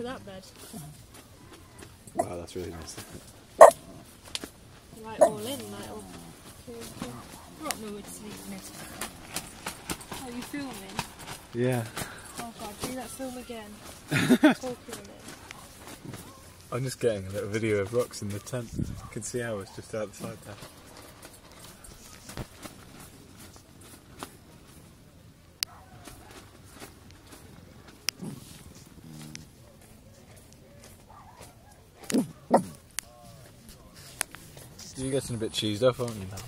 that bed. Wow, that's really nice. Right all in, like all. Rock me with sleeping it. Are you filming? Yeah. Oh god, do that film again. Talking on it. I'm just getting a little video of Rox in the tent. You can see how it's just outside there. You're getting a bit cheesed up, aren't you, man?